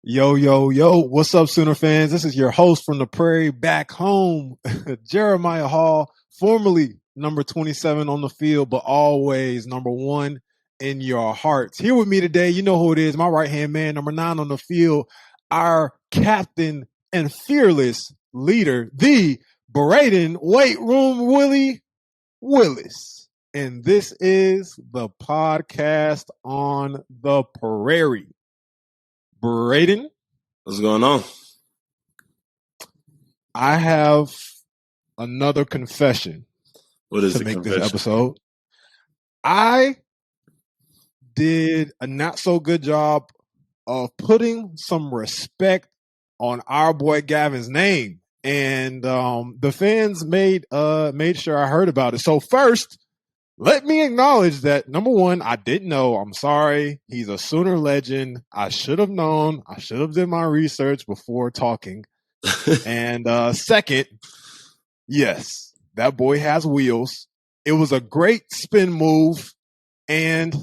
Yo, yo, yo, what's up, Sooner fans? This is your host from the prairie back home, Jeremiah Hall, formerly number 27 on the field, but always number one in your hearts. Here with me today, you know who it is, my right-hand man, number 9 on the field, our captain and fearless leader, the Brayden Weight Room Willie Willis. And this is the podcast On The Prairie. Brayden, what's going on? I have another confession. What is to the make confession? This episode? I did a not so good job of putting some respect on our boy Gavin's name, and the fans made sure I heard about it. So first, let me acknowledge that, number one, I didn't know. I'm sorry. He's a Sooner legend. I should have known. I should have did my research before talking. And second, yes, that boy has wheels. It was a great spin move, and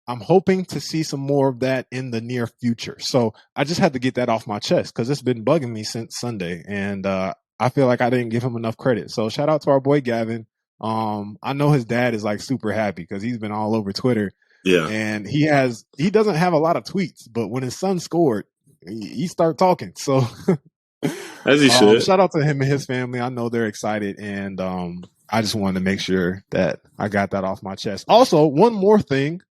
I'm hoping to see some more of that in the near future. So I just had to get that off my chest because it's been bugging me since Sunday, and I feel like I didn't give him enough credit. So shout out to our boy Gavin. I know his dad is like super happy because he's been all over Twitter. Yeah. And he doesn't have a lot of tweets, but when his son scored, he started talking. So as he should. Shout out to him and his family. I know they're excited, and I just wanted to make sure that I got that off my chest. Also, one more thing.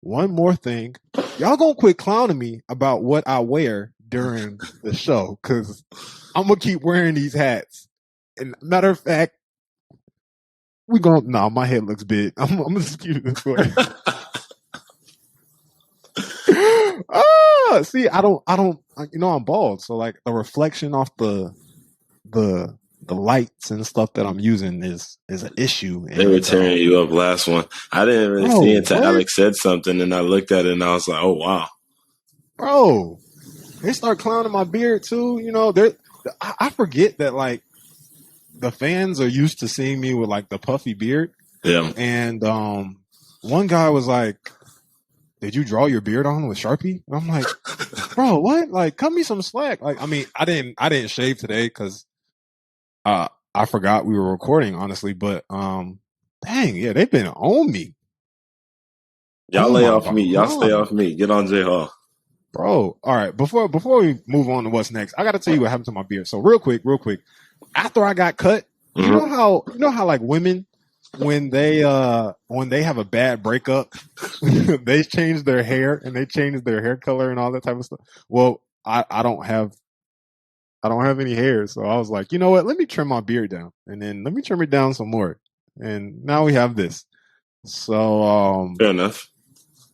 Y'all gonna quit clowning me about what I wear during the show, because I'm gonna keep wearing these hats. And matter of fact, my head looks big. I'm gonna just keep it this way. See, I don't, I'm bald. So like the reflection off the lights and stuff that I'm using is an issue. They were tearing you up last one. I didn't really see it until Alex said something, and I looked at it and I was like, oh wow. Bro, they start clowning my beard too. You know, I forget that like the fans are used to seeing me with like the puffy beard. Yeah. And one guy was like, did you draw your beard on with Sharpie? And I'm like, bro, what? Like, cut me some slack. Like, I mean, I didn't shave today because I forgot we were recording, honestly. But dang, yeah, they've been on me. Y'all lay off me. Y'all stay off me. Get on J Hall. Bro, all right. Before we move on to what's next, I got to tell you what happened to my beard. So real quick. After I got cut, you know how like women, when they have a bad breakup, they change their hair and they change their hair color and all that type of stuff. Well, I don't have any hair, so I was like, you know what? Let me trim my beard down, and then let me trim it down some more, and now we have this. So fair enough.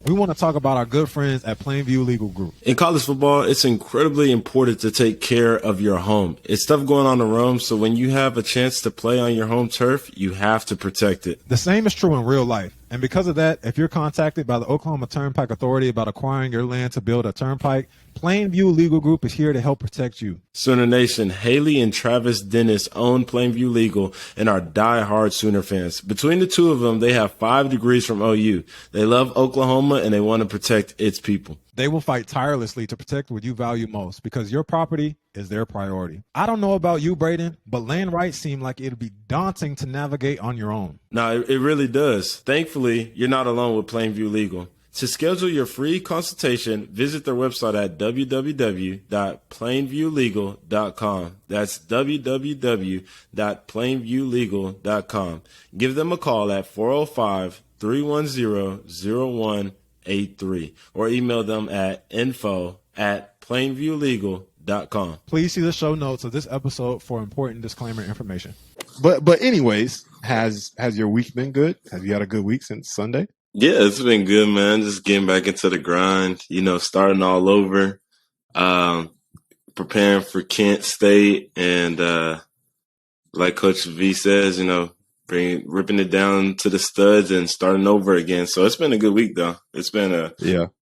We want to talk about our good friends at Plainview Legal Group. In college football, it's incredibly important to take care of your home. It's stuff going on in Rome, so when you have a chance to play on your home turf, you have to protect it. The same is true in real life. And because of that, if you're contacted by the Oklahoma Turnpike Authority about acquiring your land to build a turnpike, Plainview Legal Group is here to help protect you. Sooner Nation, Haley and Travis Dennis own Plainview Legal and are diehard Sooner fans. Between the two of them, they have 5 degrees from OU. They love Oklahoma and they want to protect its people. They will fight tirelessly to protect what you value most because your property is their priority. I don't know about you, Brayden, but land rights seem like it'd be daunting to navigate on your own. No, it really does. Thankfully, you're not alone with Plainview Legal. To schedule your free consultation, visit their website at www.plainviewlegal.com. That's www.plainviewlegal.com. Give them a call at 405-310-0183 or email them at info@plainviewlegal.com. Please see the show notes of this episode for important disclaimer information. But anyways, has your week been good? Have you had a good week since Sunday? Yeah, it's been good, man. Just getting back into the grind, starting all over, preparing for Kent State, and like Coach V says, ripping it down to the studs and starting over again. So it's been a good week, though. It's been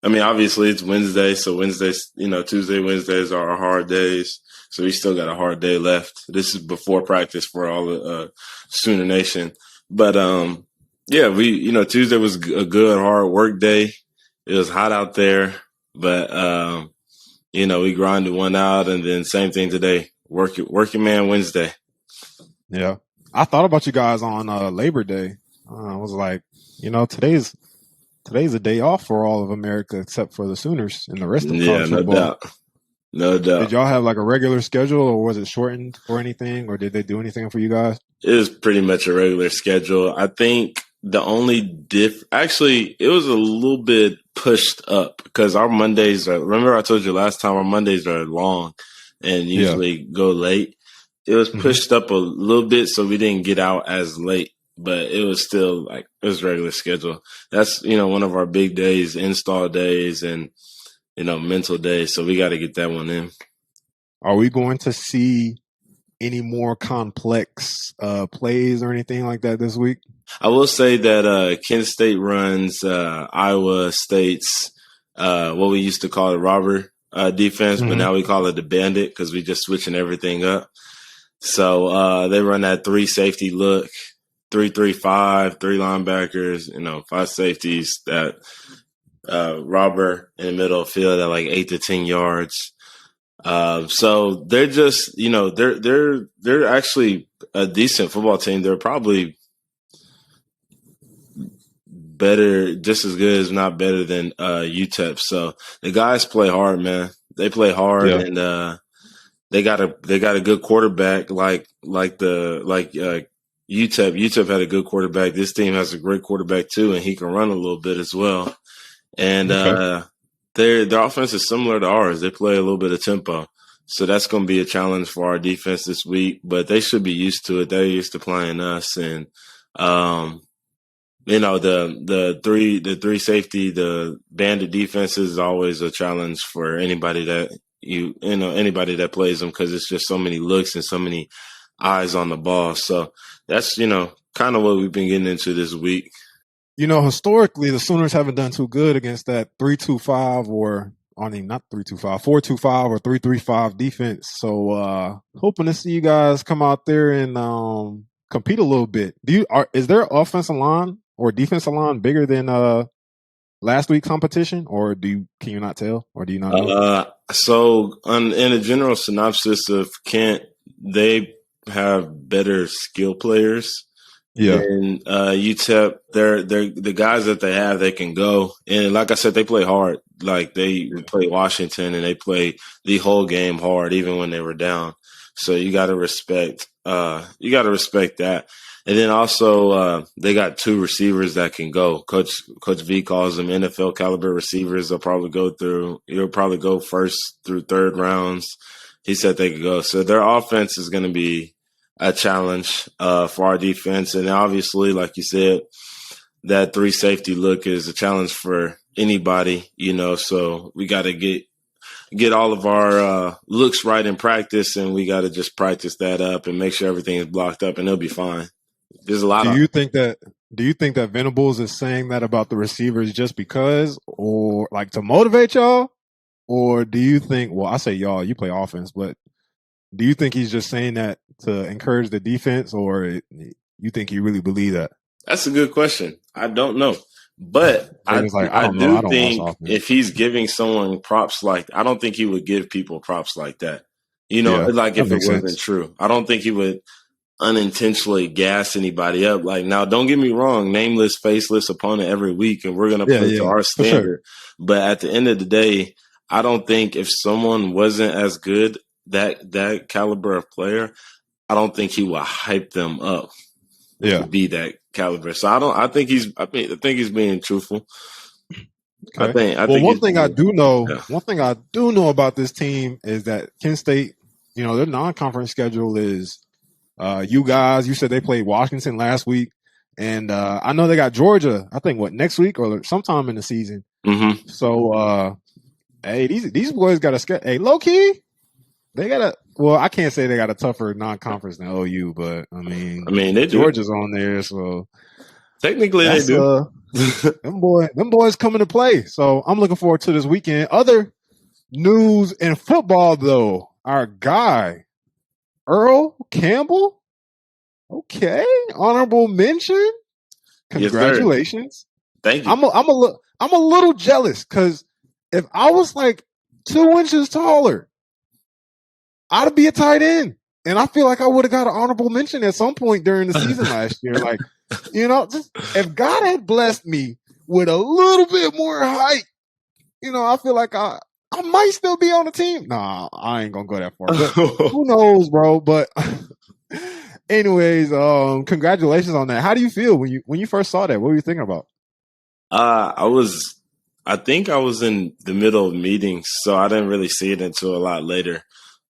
obviously it's Wednesday, so Wednesdays, Tuesday, Wednesdays are our hard days. So we still got a hard day left. This is before practice for all the Sooner Nation. But yeah, Tuesday was a good hard work day. It was hot out there, but we grinded one out, and then same thing today. Working man Wednesday. Yeah, I thought about you guys on Labor Day. I was like, today's a day off for all of America except for the Sooners and the rest of college football. No doubt. Did y'all have like a regular schedule, or was it shortened or anything, or did they do anything for you guys? It was pretty much a regular schedule. I think the only actually, it was a little bit pushed up because our Mondays remember I told you last time, our Mondays are long and usually go late. It was pushed up a little bit, so we didn't get out as late, but it was still it was regular schedule. That's, one of our big days, install days and, mental days. So we got to get that one in. Are we going to see any more complex plays or anything like that this week? I will say that Kent State runs Iowa State's what we used to call the robber defense, but now we call it the bandit because we just switching everything up. So they run that 3 safety look, 3-3-5, 3 linebackers, 5 safeties, that robber in the middle of the field at like 8 to 10 yards. So they're just, they're actually a decent football team. They're probably better, just as good as not better than UTEP. So the guys play hard, man. They play hard, and they got a good quarterback like UTEP. UTEP had a good quarterback. This team has a great quarterback too, and he can run a little bit as well. And their offense is similar to ours. They play a little bit of tempo. So that's going to be a challenge for our defense this week, but they should be used to it. They're used to playing us. And, the three safety, the bandit defense is always a challenge for anybody that anybody that plays them, because it's just so many looks and so many eyes on the ball. So that's, kind of what we've been getting into this week. Historically, the Sooners haven't done too good against that 3-2-5 or, not 3-2-5, 4-2-5 or 3-3-5 defense. So hoping to see you guys come out there and compete a little bit. Is their offensive line or defensive line bigger than last week's competition, or can you not tell, or do you not know? So in a general synopsis of Kent, they have better skill players. And UTEP, they're the guys that they have, they can go. And like I said, they play hard. Like they play Washington, and they play the whole game hard, even when they were down. So you got to respect that. And then also they got 2 receivers that can go. Coach V calls them NFL caliber receivers. You'll probably go first through third rounds. He said they could go. So their offense is going to be a challenge for our defense. And obviously, like you said, that 3 safety look is a challenge for anybody, so we got to get all of our looks right in practice, and we got to just practice that up and make sure everything is blocked up, and it'll be fine. There's a lot Do you think that Venables is saying that about the receivers just because, or like to motivate y'all? Or do you think, well, I say y'all, you play offense, but do you think he's just saying that to encourage the defense, or you think he really believe that? That's a good question. I don't know. But I do think if he's giving someone props I don't think he would give people props like that. If it wasn't true. I don't think he would unintentionally gas anybody up. Now, don't get me wrong, nameless, faceless opponent every week, and we're going to play to our standard. Sure. But at the end of the day, I don't think if someone wasn't as good, that caliber of player, I don't think he will hype them up to be that caliber. So I think he's being truthful. Okay. One thing I do know about this team is that Kent State, their non-conference schedule is you said they played Washington last week, and I know they got Georgia, I think next week or sometime in the season. Mm-hmm. So hey, these boys got a schedule. Hey, low key, they got I can't say they got a tougher non-conference than OU, but I mean they Georgia's do. On there, so technically they do. Them boys coming to play. So I'm looking forward to this weekend. Other news in football, though, our guy Earl Campbell. Okay, honorable mention. Congratulations. Yes, thank you. I'm a little jealous because if I was like 2 inches taller. I'd be a tight end. And I feel like I would have got an honorable mention at some point during the season last year. Like, just if God had blessed me with a little bit more height, I feel like I might still be on the team. Nah, I ain't gonna go that far. But who knows, bro? But anyways, congratulations on that. How do you feel when you first saw that? What were you thinking about? I think I was in the middle of meetings, so I didn't really see it until a lot later.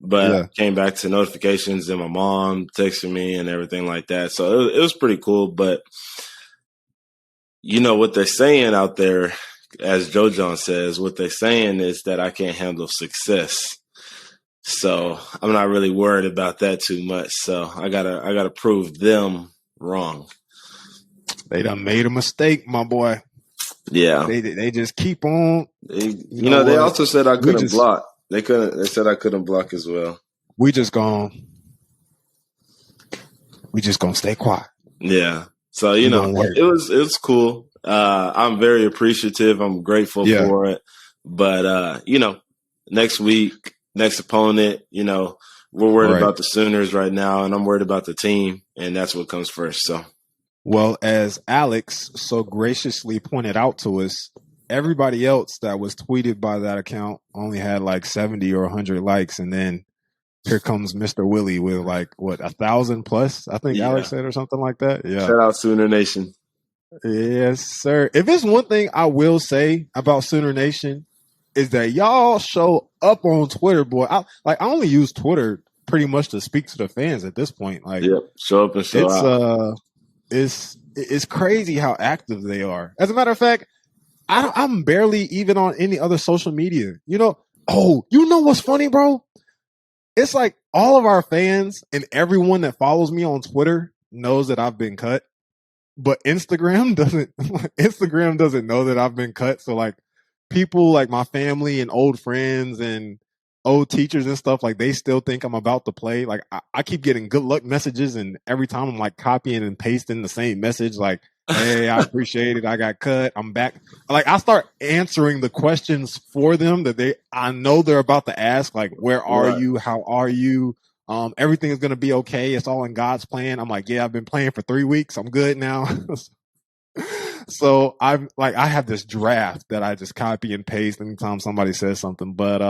But I came back to notifications and my mom texted me and everything like that. So it was pretty cool. But what they're saying out there, as Joe John says, what they're saying is that I can't handle success. So I'm not really worried about that too much. So I gotta prove them wrong. They done made a mistake, my boy. Yeah. They just keep on. They also said I couldn't block. They said I couldn't block as well. We just gonna stay quiet. Yeah. So, it was cool. I'm very appreciative. I'm grateful for it. But next week, next opponent, we're worried about the Sooners right now, and I'm worried about the team, and that's what comes first. So, well, as Alex so graciously pointed out to us, everybody else that was tweeted by that account only had like 70 or 100 likes, and then here comes Mr. Willie with like 1,000 plus, I think Alex said, or something like that. Yeah. Shout out Sooner Nation. Yes, sir. If it's one thing I will say about Sooner Nation is that y'all show up on Twitter, boy. I only use Twitter pretty much to speak to the fans at this point. Like, show up and show out. It's crazy how active they are. As a matter of fact, I'm barely even on any other social media. What's funny, bro? It's like all of our fans and everyone that follows me on Twitter knows that I've been cut, but Instagram doesn't know that I've been cut. So like people like my family and old friends and old teachers and stuff, like they still think I'm about to play. Like I keep getting good luck messages, and every time I'm like copying and pasting the same message, like, hey, I appreciate it. I got cut. I'm back. Like I start answering the questions for them that I know they're about to ask, like, where are you? How are you? Everything is going to be okay. It's all in God's plan. I'm like, yeah, I've been playing for 3 weeks. I'm good now. So I have this draft that I just copy and paste anytime somebody says something. But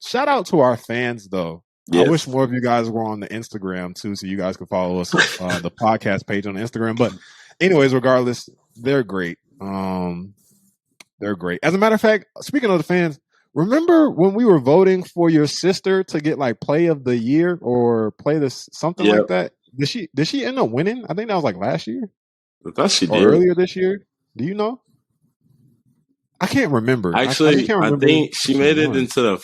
shout out to our fans though. Yes. I wish more of you guys were on the Instagram too, so you guys could follow us the podcast page on Instagram. But anyways, regardless, they're great. They're great. As a matter of fact, speaking of the fans, remember when we were voting for your sister to get like play of the year or play this something like that? Did she end up winning? I think that was like last year. I thought she did. Or earlier this year. Do you know? I can't remember. Actually, I think she made it into the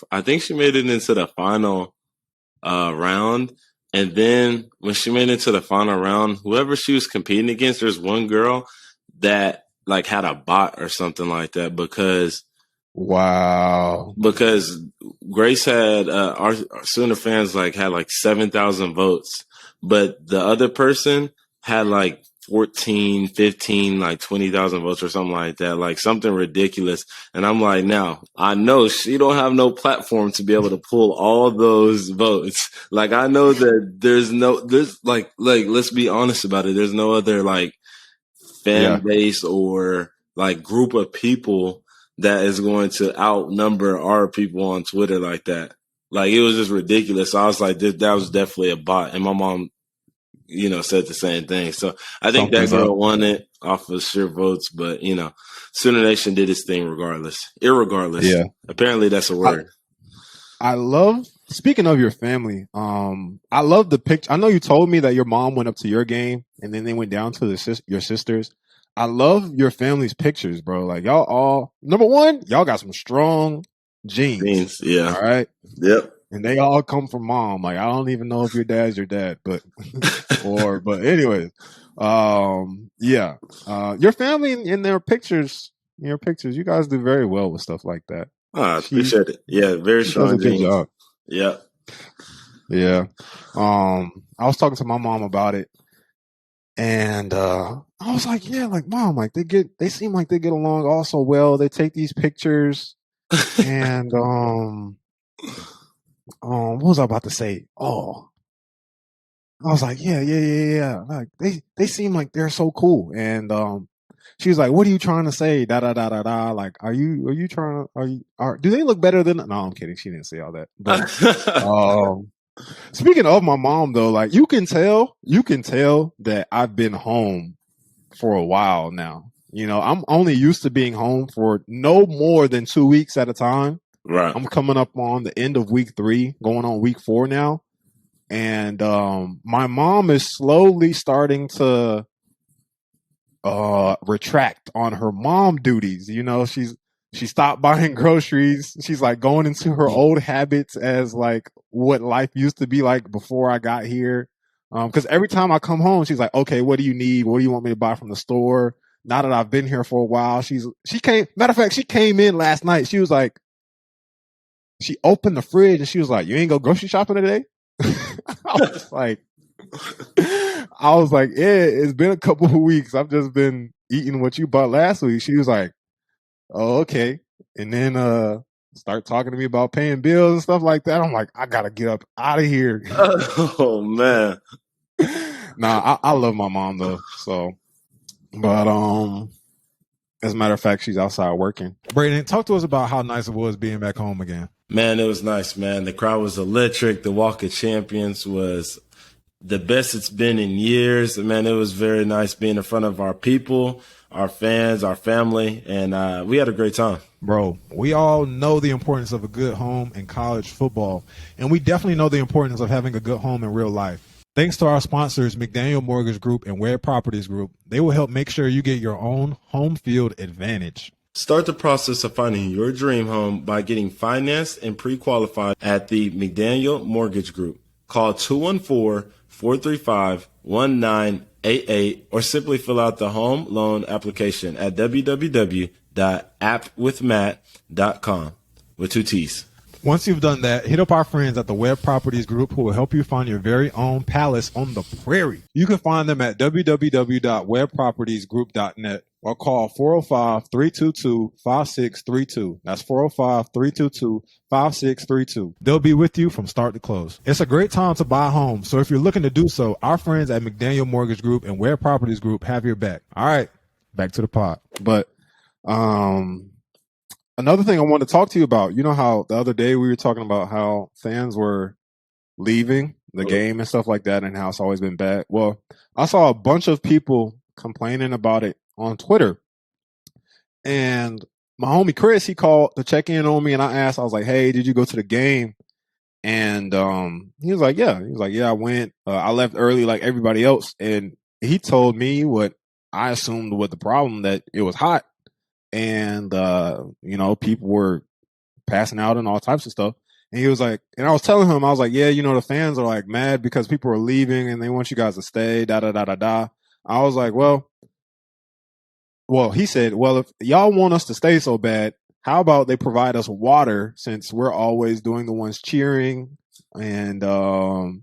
final round. And then when she made it to the final round, whoever she was competing against, there's one girl that like had a bot or something like that because Grace had our Sooner fans had like 7,000 votes, but the other person had like 14, 15, like 20,000 votes or something like that, like something ridiculous. And I'm like, now I know she don't have no platform to be able to pull all those votes. Like I know that there's let's be honest about it. There's no other like fan base or like group of people that is going to outnumber our people on Twitter like that. Like it was just ridiculous. So I was like, that was definitely a bot. And my mom, said the same thing. So I think that girl won it off of sheer votes, but Sooner Nation did its thing irregardless. Yeah. Apparently that's a word. I love, speaking of your family, I love the picture. I know you told me that your mom went up to your game and then they went down to your sisters. I love your family's pictures, bro. Like y'all all, number one, y'all got some strong genes. Yeah. All right. Yep. And they all come from mom. Like I don't even know if your dad's your dad, but anyways, your family in their pictures, you guys do very well with stuff like that. I appreciate it. Yeah, very strong genes. Good job. Yeah. Yeah. I was talking to my mom about it, and I was like, yeah, like mom, like they seem like they get along also well. They take these pictures, and What was I about to say? Oh, I was like, yeah. Like they seem like they're so cool. And she was like, "What are you trying to say?" Da da da da da. Like, are you trying to do they look better than? No, I'm kidding. She didn't say all that. But speaking of my mom though, like you can tell that I've been home for a while now. You know, I'm only used to being home for no more than 2 weeks at a time. Right. I'm coming up on the end of week 3, going on week 4 now. And my mom is slowly starting to retract on her mom duties. You know, she stopped buying groceries. She's like going into her old habits as like what life used to be like before I got here. Because every time I come home, she's like, "Okay, what do you need? What do you want me to buy from the store?" Now that I've been here for a while, she came. Matter of fact, she came in last night. She was like, she opened the fridge and she was like, "You ain't go grocery shopping today?" I was like, yeah, it's been a couple of weeks. I've just been eating what you bought last week. She was like, "Oh, okay." And then start talking to me about paying bills and stuff like that. I'm like, I gotta get up out of here. Oh man. Nah, I love my mom though. So, but as a matter of fact, she's outside working. Brayden, talk to us about how nice it was being back home again. Man, it was nice, man. The crowd was electric. The Walk of Champions was the best it's been in years. Man, it was very nice being in front of our people, our fans, our family, and we had a great time. Bro, we all know the importance of a good home in college football, and we definitely know the importance of having a good home in real life. Thanks to our sponsors, McDaniel Mortgage Group and Ware Properties Group, they will help make sure you get your own home field advantage. Start the process of finding your dream home by getting financed and pre-qualified at the McDaniel Mortgage Group. Call 214-435-1988 or simply fill out the home loan application at www.appwithmatt.com with 2 T's. Once you've done that, hit up our friends at the Web Properties Group who will help you find your very own palace on the prairie. You can find them at www.webpropertiesgroup.net or call 405-322-5632. That's 405-322-5632. They'll be with you from start to close. It's a great time to buy a home, so if you're looking to do so, our friends at McDaniel Mortgage Group and Web Properties Group have your back. All right, back to the pod. But another thing I want to talk to you about, you know how the other day we were talking about how fans were leaving the game and stuff like that and how it's always been bad. Well, I saw a bunch of people complaining about it on Twitter. And my homie Chris, he called to check in on me and I was like, "Hey, did you go to the game?" And he was like, "Yeah." He was like, "Yeah, I went. I left early like everybody else." And he told me what I assumed was the problem, that it was hot. And, you know, people were passing out and all types of stuff. And he was like, and I was telling him, I was like, "Yeah, you know, the fans are like mad because people are leaving and they want you guys to stay, da, da, da, da, da." I was like, well, he said, "Well, if y'all want us to stay so bad, how about they provide us water since we're always doing the ones cheering?" And,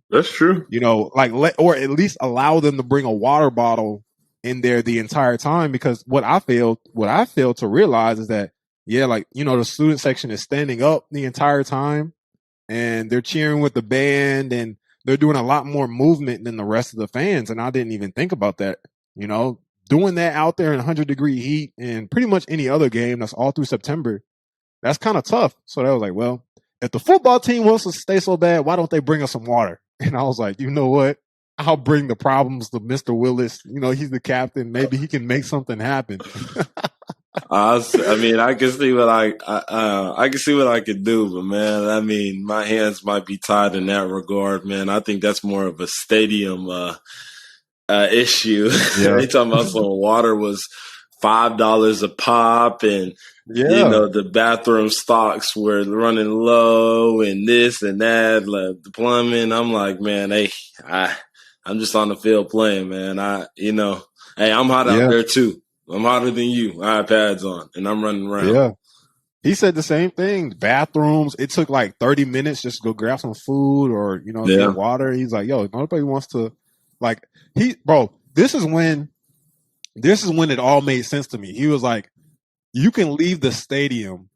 that's true. You know, like or at least allow them to bring a water bottle in there the entire time, because what I failed to realize is that, yeah, like, you know, the student section is standing up the entire time and they're cheering with the band and they're doing a lot more movement than the rest of the fans. And I didn't even think about that, you know, doing that out there in 100-degree heat and pretty much any other game that's all through September. That's kind of tough. So I was like, well, if the football team wants to stay so bad, why don't they bring us some water? And I was like, you know what? I'll bring the problems to Mr. Willis. You know, he's the captain. Maybe he can make something happen. I mean, I can see what I can see what I could do, but man, I mean, my hands might be tied in that regard, man. I think that's more of a stadium issue. Yeah. They talking about some water was $5 a pop, and you know, the bathroom stocks were running low, and this and that, like the plumbing. I'm like, man, I'm just on the field playing, man. I'm hot out there too. I'm hotter than you. I have pads on and I'm running around. Yeah. He said the same thing. Bathrooms, it took like 30 minutes just to go grab some food or, you know, get water. He's like, yo, nobody wants to, like, this is when it all made sense to me. He was like, you can leave the stadium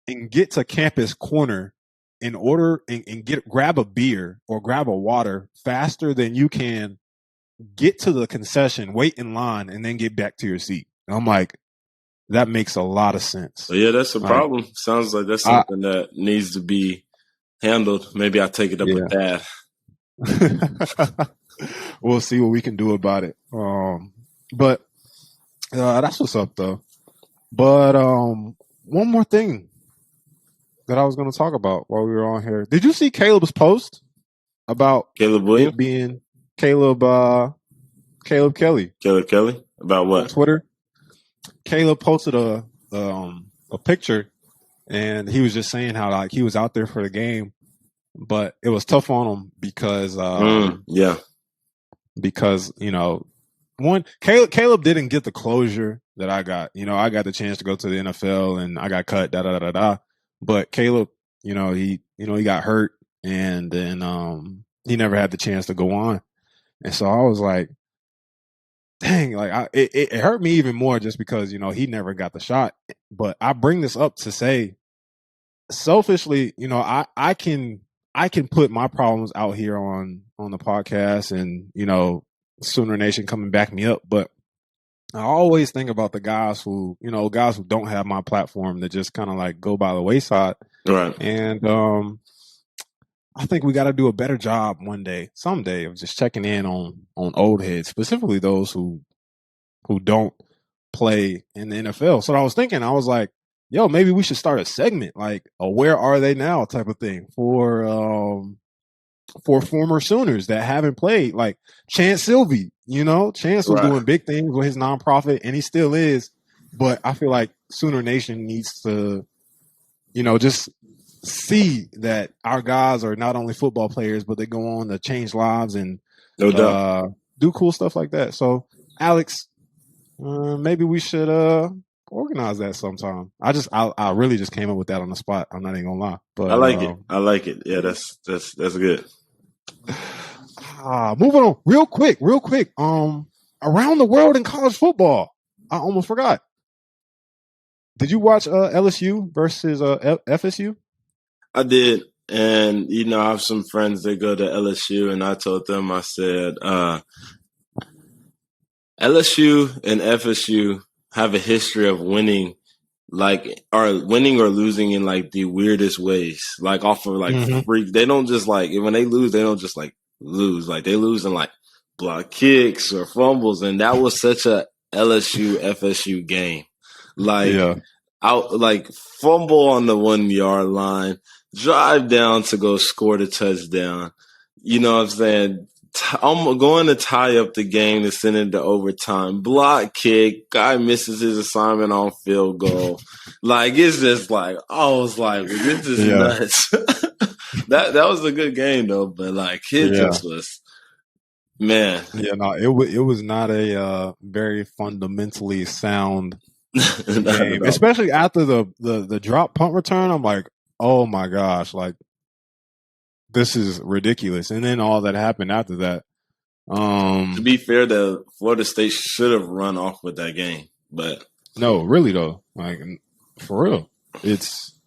and get to Campus Corner in order and grab a beer or grab a water faster than you can get to the concession, wait in line, and then get back to your seat. And I'm like, that makes a lot of sense. Well, yeah, that's a problem. Sounds like that's something that needs to be handled. Maybe I'll take it up with Dad. We'll see what we can do about it. But that's what's up, though. But one more thing that I was going to talk about while we were on here. Did you see Caleb's post about Caleb Williams being Caleb Kelly? Caleb Kelly about what? On Twitter. Caleb posted a picture, and he was just saying how like he was out there for the game, but it was tough on him because because one, Caleb didn't get the closure that I got. I got the chance to go to the NFL and I got cut, But Caleb, he got hurt, and then he never had the chance to go on. And so I was like, dang, like it hurt me even more just because, he never got the shot. But I bring this up to say, selfishly, I can put my problems out here on the podcast, and, Sooner Nation come and back me up. But I always think about the guys who don't have my platform, that just kind of like go by the wayside. Right. And I think we got to do a better job someday, of just checking in on old heads, specifically those who don't play in the NFL. So I was thinking, I was like, yo, maybe we should start a segment, like a "Where Are They Now" type of thing for former Sooners that haven't played, like Chance Sylvie. Chance was doing big things with his nonprofit, and he still is. But I feel like Sooner Nation needs to, just see that our guys are not only football players, but they go on to change lives and do cool stuff like that. So, Alex, maybe we should organize that sometime. I really just came up with that on the spot. I'm not even gonna lie, but I like it. I like it. Yeah, that's good. Moving on real quick. Around the world in college football. I almost forgot. Did you watch LSU versus FSU? I did. And, I have some friends that go to LSU, and I told them, I said, LSU and FSU have a history of winning, winning or losing in like the weirdest ways, like off of like freak. They don't just like, when they lose, they don't just like lose. Like they lose in like block kicks or fumbles. And that was such a LSU FSU game. Like fumble on the 1 yard line, drive down to go score the touchdown. You know what I'm saying? I'm going to tie up the game to send it to overtime. Block kick, guy misses his assignment on field goal. Like it's just like, I was like, this is nuts. That was a good game though, but like it just was, man. Yeah, no, it was not a very fundamentally sound game, especially after the drop punt return. I'm like, oh my gosh, like this is ridiculous. And then all that happened after that. To be fair, the Florida State should have run off with that game, but no, really though, like for real, it's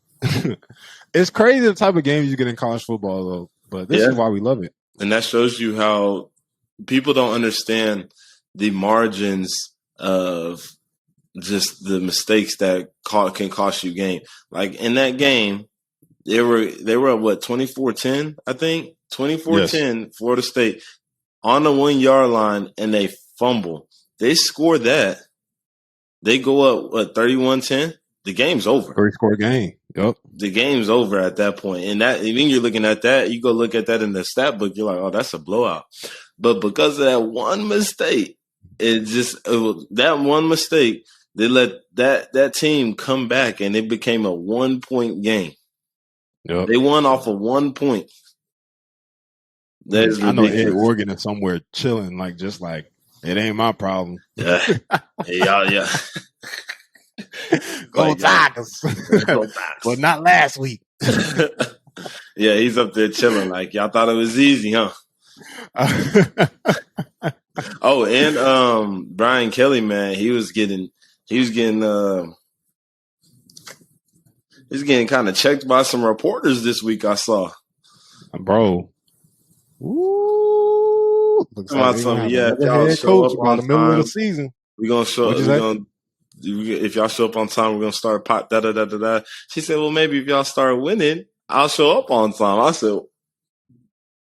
it's crazy the type of games you get in college football though. But this is why we love it, and that shows you how people don't understand the margins of just the mistakes that can cost you game. Like in that game, they were at what, 24-10, I think? 24-10, Florida State on the 1 yard line, and they fumble. They score that. They go up, what, 31-10? The game's over. 3-score game. Yep. The game's over at that point. And that, when you're looking at that, you go look at that in the stat book, you're like, oh, that's a blowout. But because of that one mistake, that one mistake, they let that team come back, and it became a 1-point game. Yep. They won off of 1 point. That is ridiculous. I know Ed Oregon is somewhere chilling, like just like it ain't my problem. Yeah. Yeah. Go Tigers. But not last week. Yeah, he's up there chilling. Like y'all thought it was easy, huh? Oh, and Brian Kelly, man, he was getting He's getting kind of checked by some reporters this week. I saw, bro. Ooh, looks like something. if y'all head show coach up by on the middle of the time, season. we're gonna show. If y'all show up on time, we're gonna start pot. Da da da da da. She said, "Well, maybe if y'all start winning, I'll show up on time." I said,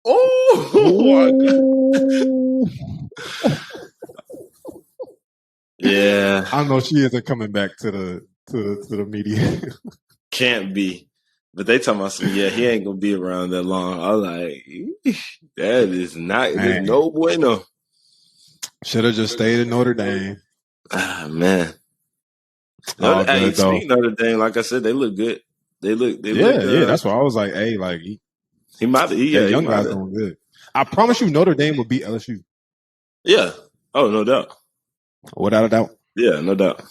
"Oh, yeah." I know she isn't coming back to the media. Can't be. But they talking about some, he ain't gonna be around that long. I was like, that is not, there's no bueno. Should have just stayed in Notre Dame. Ah, man. Good, speaking of Notre Dame, like I said, they look good. They look yeah. That's why I was like, hey, like he might be. Young guy's doing good. I promise you, Notre Dame will beat LSU. Yeah. Oh, no doubt. Without a doubt. Yeah, no doubt.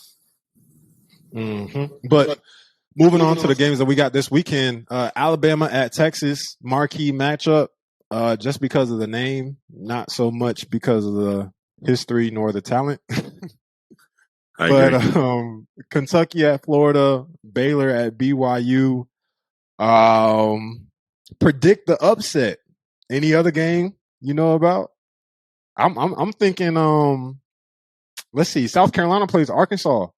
Mm-hmm. But moving on to the games that we got this weekend, Alabama at Texas, marquee matchup. Just because of the name, not so much because of the history nor the talent. But Kentucky at Florida, Baylor at BYU. Predict the upset. Any other game you know about? I'm thinking. Let's see. South Carolina plays Arkansas.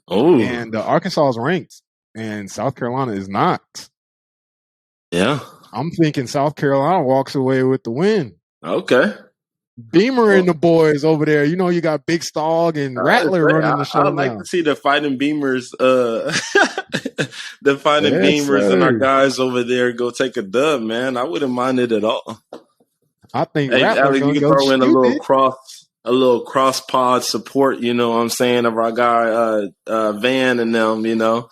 Oh, and Arkansas is ranked, and South Carolina is not. Yeah, I'm thinking South Carolina walks away with the win. Okay. Beamer and the boys over there. You know, you got Big Stog and Rattler running the show. I'd like to see the Fighting Beamers, the Fighting Beamers and our guys over there go take a dub, man. I wouldn't mind it at all. I think Rattler's Alex, you can go throw in stupid. a little cross pod support, you know what I'm saying, of our guy Van and them, you know.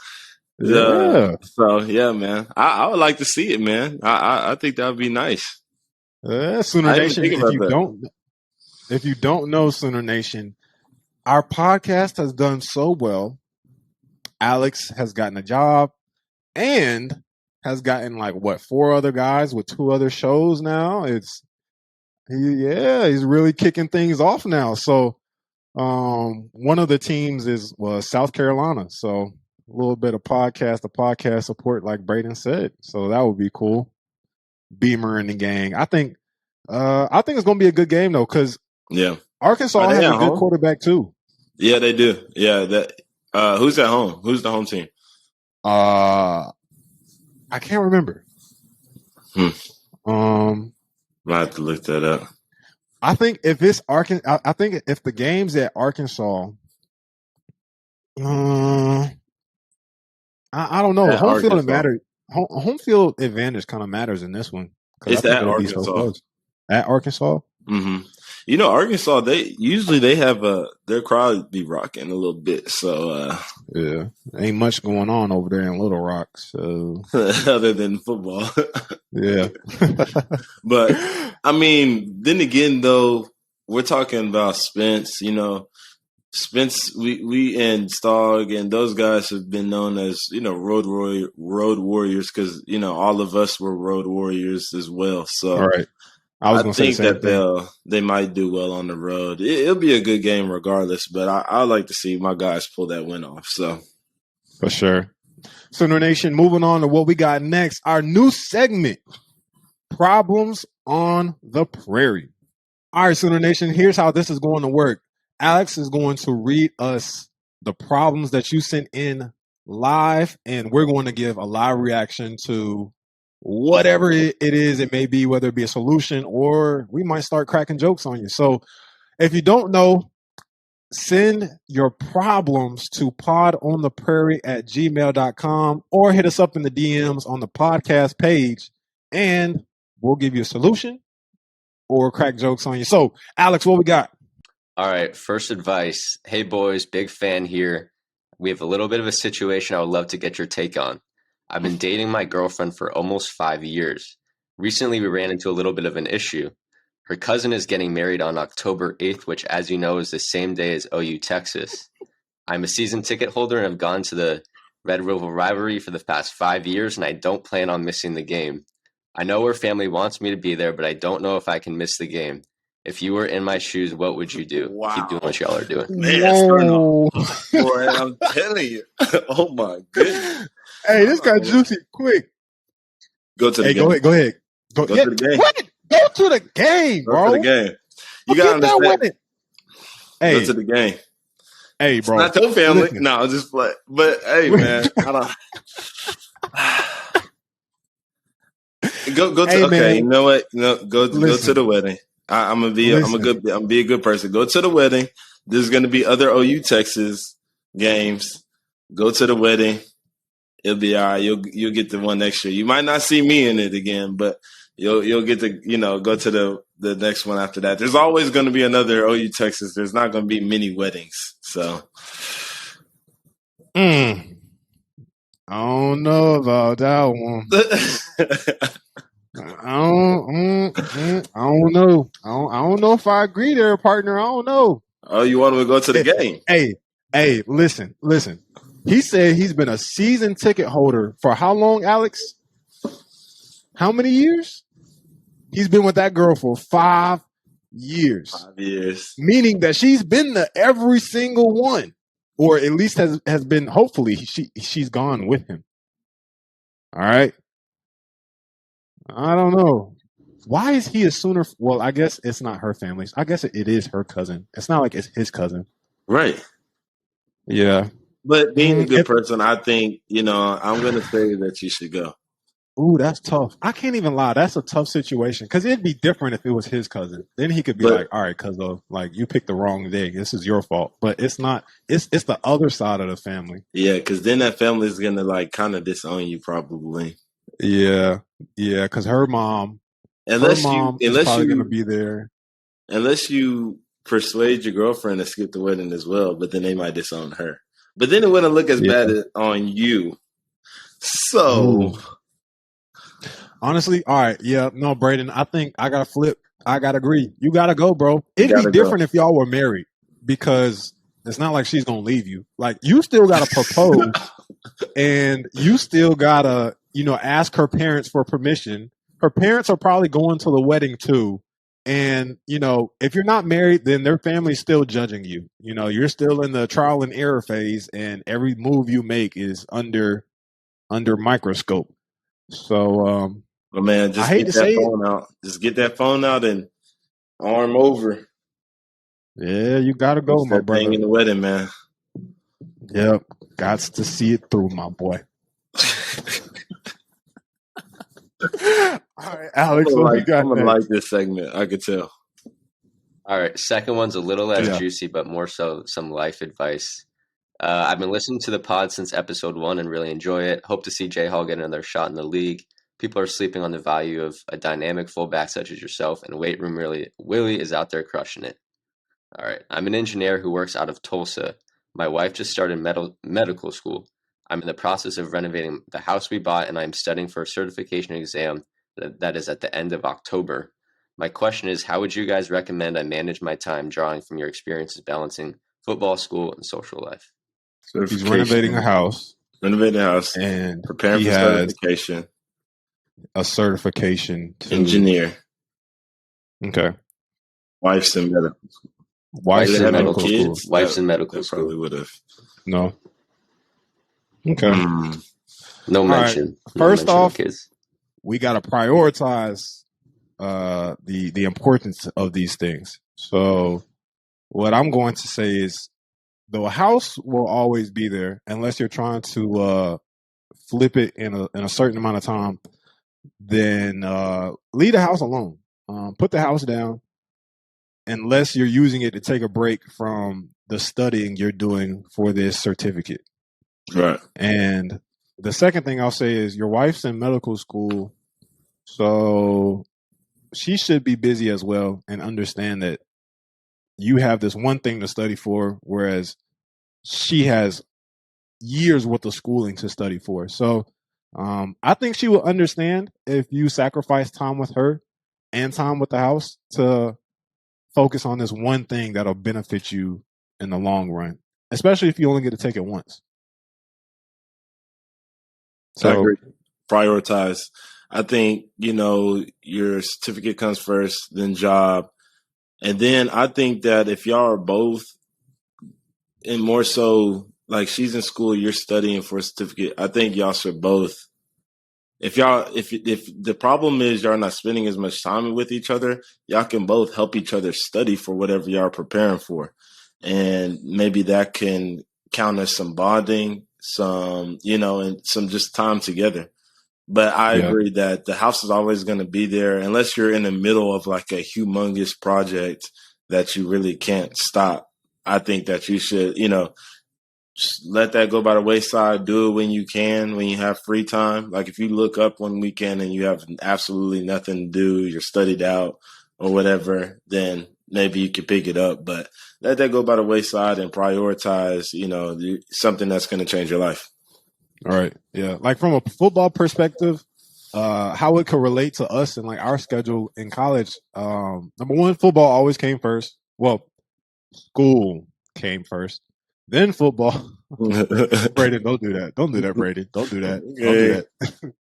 So yeah, man. I would like to see it, man. I think that would be nice. Sooner Nation, if you don't know Sooner Nation, our podcast has done so well. Alex has gotten a job and has gotten 4 other guys with 2 other shows now. He's really kicking things off now. So one of the teams was South Carolina. So a little bit of podcast support, like Brayden said. So that would be cool. Beamer and the gang. I think it's going to be a good game though, because Arkansas has a good quarterback too. Yeah, they do. Yeah, who's at home? Who's the home team? I can't remember. Might have to look that up. I think if it's Arkansas, I think if the game's at Arkansas, I don't know. Home field advantage kind of matters in this one. It's at Arkansas. So close. At Arkansas. Mm-hmm. You know, Arkansas, they have their crowd be rocking a little bit. So yeah, ain't much going on over there in Little Rock. So other than football, yeah. But I mean, then again, though, we're talking about Spence. You know, Spence, we and Stog and those guys have been known as, you know, road warriors because, you know, all of us were road warriors as well. So all right. I think that they might do well on the road. It'll be a good game regardless, but I like to see my guys pull that win off. So for sure. Sooner Nation, moving on to what we got next. Our new segment, Problems on the Prairie. All right, Sooner Nation, here's how this is going to work. Alex is going to read us the problems that you sent in live, and we're going to give a live reaction to whatever it is it may be, whether it be a solution or we might start cracking jokes on you. So if you don't know, send your problems to podontheprairie@gmail.com or hit us up in the DMs on the podcast page and we'll give you a solution or crack jokes on you. So, Alex, what we got? All right, first advice. Hey, boys, big fan here. We have a little bit of a situation I would love to get your take on. I've been dating my girlfriend for almost 5 years. Recently, we ran into a little bit of an issue. Her cousin is getting married on October 8th, which, as you know, is the same day as OU Texas. I'm a season ticket holder and have gone to the Red River rivalry for the past 5 years, and I don't plan on missing the game. I know her family wants me to be there, but I don't know if I can miss the game. If you were in my shoes, what would you do? Wow. Keep doing what y'all are doing. Man, boy, I'm telling you. Oh, my goodness. Hey, this got juicy quick. Go to the game. Go ahead. Go to the game. What? Go to the game, bro. Go to the game. You got to understand. Hey, go to the game. Hey, bro. It's not your family. Listen. No, I'll just play. But hey, man, I don't. Go to hey, okay. Man. You know what? Go to the wedding. I'm gonna be a good person. Go to the wedding. There's gonna be other OU Texas games. Go to the wedding. It'll be all right. You'll get the one next year. You might not see me in it again, but you'll get to go to the next one after that. There's always going to be another OU Texas. There's not going to be many weddings. So, I don't know about that one. I don't know. I don't know if I agree there, partner. I don't know. Oh, you want to go to the game? Hey, listen. He said he's been a season ticket holder for how long, Alex? How many years? He's been with that girl for 5 years. 5 years. Meaning that she's been to every single one. Or at least has been, hopefully, she's gone with him. All right? I don't know. Why is he a Sooner? Well, I guess it's not her family. I guess it is her cousin. It's not like it's his cousin. Right. Yeah. But being a good person, I think, I'm going to say that you should go. Ooh, that's tough. I can't even lie. That's a tough situation because it'd be different if it was his cousin. Then he could be like, all right, cuzzo, like you picked the wrong day. This is your fault. But it's not. It's the other side of the family. Yeah, because then that family is going to kind of disown you probably. Yeah, because her mom is probably going to be there. Unless you persuade your girlfriend to skip the wedding as well, but then they might disown her. But then it wouldn't look as bad on you. So, honestly, all right. Yeah, no, Brayden, I think I got to flip. I got to agree. You got to go, bro. It'd be different if y'all were married because it's not like she's going to leave you. Like, you still got to propose and you still got to, ask her parents for permission. Her parents are probably going to the wedding too. And, if you're not married, then their family's still judging you. You're still in the trial and error phase, and every move you make is under microscope. So, man, just get that phone out. Just get that phone out and arm over. Yeah, you got to go, my brother. In the wedding, man. Yep. Got to see it through, my boy. All right, Alex, I'm gonna like this segment. I could tell. All right, second one's a little less juicy, but more so some life advice. I've been listening to the pod since episode 1 and really enjoy it. Hope to see J Hall get another shot in the league. People are sleeping on the value of a dynamic fullback such as yourself, and weight room Willie is out there crushing it. All right, I'm an engineer who works out of Tulsa. My wife just started medical school. I'm in the process of renovating the house we bought, and I'm studying for a certification exam that is at the end of October. My question is, how would you guys recommend I manage my time drawing from your experiences balancing football, school, and social life? He's renovating a house. And preparing for certification. A certification to engineer. Okay. Wife's in medical school. Wife's in medical school. Wife's in medical school. Probably would have. No. Okay. No mention. Right. First off, we got to prioritize the importance of these things. So what I'm going to say is the house will always be there unless you're trying to flip it in a certain amount of time. Then leave the house alone. Put the house down unless you're using it to take a break from the studying you're doing for this certificate. Right. And the second thing I'll say is your wife's in medical school, so she should be busy as well and understand that you have this one thing to study for, whereas she has years worth of schooling to study for. So I think she will understand if you sacrifice time with her and time with the house to focus on this one thing that'll benefit you in the long run, especially if you only get to take it once. So I agree. Prioritize. I think, your certificate comes first, then job. And then I think that if y'all are both, and more so like she's in school, you're studying for a certificate. I think y'all should both. If the problem is y'all not spending as much time with each other, y'all can both help each other study for whatever y'all are preparing for. And maybe that can count as some bonding, some, and some just time together. But I agree that the house is always going to be there unless you're in the middle of like a humongous project that you really can't stop. I think that you should, just let that go by the wayside. Do it when you can, when you have free time. Like if you look up one weekend and you have absolutely nothing to do, you're studied out or whatever, then maybe you could pick it up. But let that go by the wayside and prioritize, something that's going to change your life. All right. Yeah. Like from a football perspective, how it could relate to us and like our schedule in college. Number one, football always came first. Well, school came first. Then football. Brayden, don't do that. Don't do that, Brayden. Don't do that. Okay. Don't do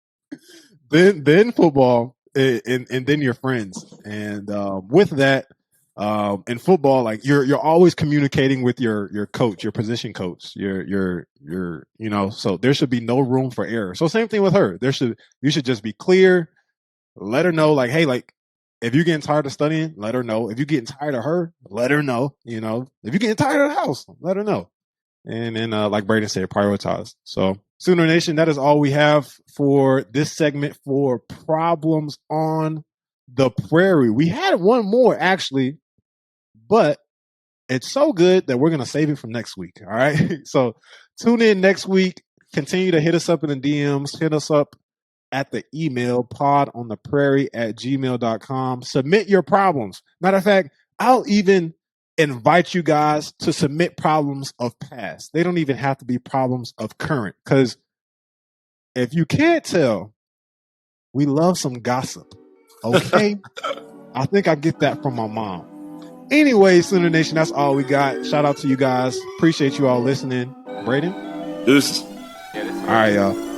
that. then football, and then your friends. And with that, in football, like you're always communicating with your coach, your position coach, your so there should be no room for error. So same thing with her. You should just be clear. Let her know, like, hey, like, if you're getting tired of studying, let her know. If you're getting tired of her, let her know. If you're getting tired of the house, let her know. And then, like Brayden said, prioritize. So, Sooner Nation, that is all we have for this segment for problems on the prairie. We had one more, actually, but it's so good that we're going to save it for next week. All right. So, tune in next week. Continue to hit us up in the DMs. Hit us up at the email podontheprairie@gmail.com. Submit your problems. Matter of fact, I'll even invite you guys to submit problems of past. They don't even have to be problems of current, because if you can't tell, we love some gossip. Okay? I think I get that from my mom. Anyway, Sooner Nation, that's all we got. Shout out to you guys. Appreciate you all listening. Brayden? Deuces. All right, y'all.